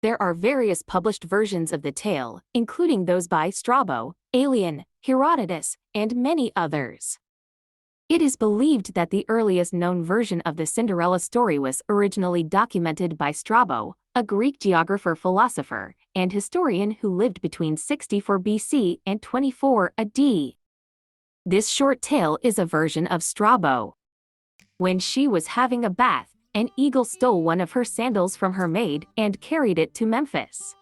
There are various published versions of the tale, including those by Strabo, Aelian, Herodotus, and many others. It is believed that the earliest known version of the Cinderella story was originally documented by Strabo, a Greek geographer-philosopher and historian who lived between 64 BC and 24 AD. This short tale is a version of Strabo. When she was having a bath, an eagle stole one of her sandals from her maid and carried it to Memphis.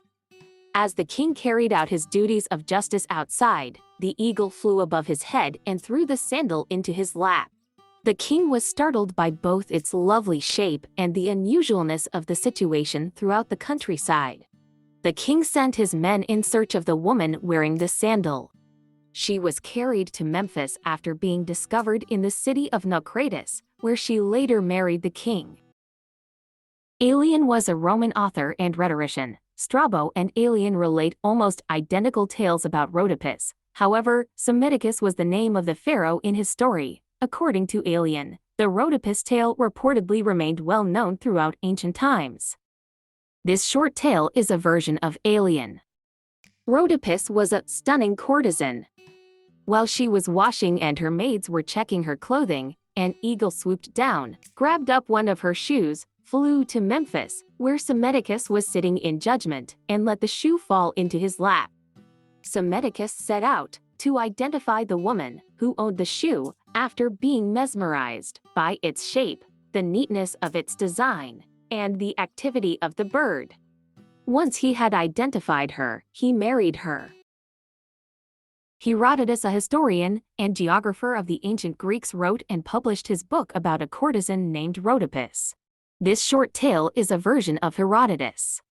As the king carried out his duties of justice outside, the eagle flew above his head and threw the sandal into his lap. The king was startled by both its lovely shape and the unusualness of the situation throughout the countryside. The king sent his men in search of the woman wearing the sandal. She was carried to Memphis after being discovered in the city of Naucratis, where she later married the king. Aelian was a Roman author and rhetorician. Strabo and Aelian relate almost identical tales about Rhodopis. However, Psammetichus was the name of the pharaoh in his story. According to Aelian, the Rhodopis tale reportedly remained well known throughout ancient times. This short tale is a version of Aelian. Rhodopis was a stunning courtesan. While she was washing and her maids were checking her clothing, an eagle swooped down, grabbed up one of her shoes, flew to Memphis, where Psammetichus was sitting in judgment, and let the shoe fall into his lap. Psammetichus set out to identify the woman who owned the shoe after being mesmerized by its shape, the neatness of its design, and the activity of the bird. Once he had identified her, he married her. Herodotus, a historian and geographer of the ancient Greeks, wrote and published his book about a courtesan named Rhodopis. This short tale is a version of Herodotus.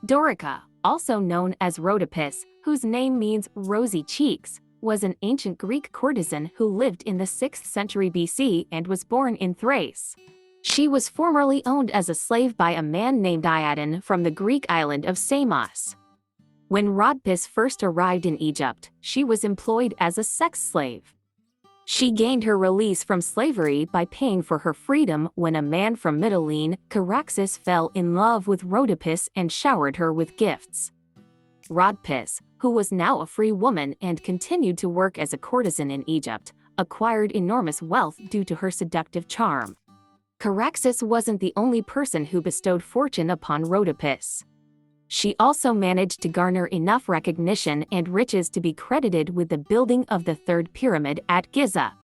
Dorica, also known as Rhodopis, whose name means rosy cheeks, was an ancient Greek courtesan who lived in the 6th century BC and was born in Thrace. She was formerly owned as a slave by a man named Iadon from the Greek island of Samos. When Rhodopis first arrived in Egypt, she was employed as a sex slave. She gained her release from slavery by paying for her freedom when a man from Mytilene, Charaxus, fell in love with Rhodopis and showered her with gifts. Rhodopis, who was now a free woman and continued to work as a courtesan in Egypt, acquired enormous wealth due to her seductive charm. Charaxus wasn't the only person who bestowed fortune upon Rhodopis. She also managed to garner enough recognition and riches to be credited with the building of the third pyramid at Giza.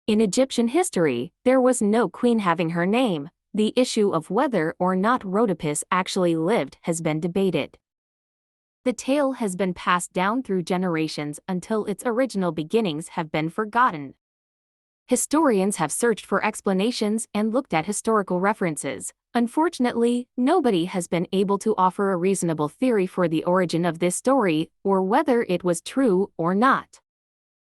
In Egyptian history, there was no queen having her name. The issue of whether or not Rhodopis actually lived has been debated. The tale has been passed down through generations until its original beginnings have been forgotten. Historians have searched for explanations and looked at historical references. Unfortunately, nobody has been able to offer a reasonable theory for the origin of this story, or whether it was true or not.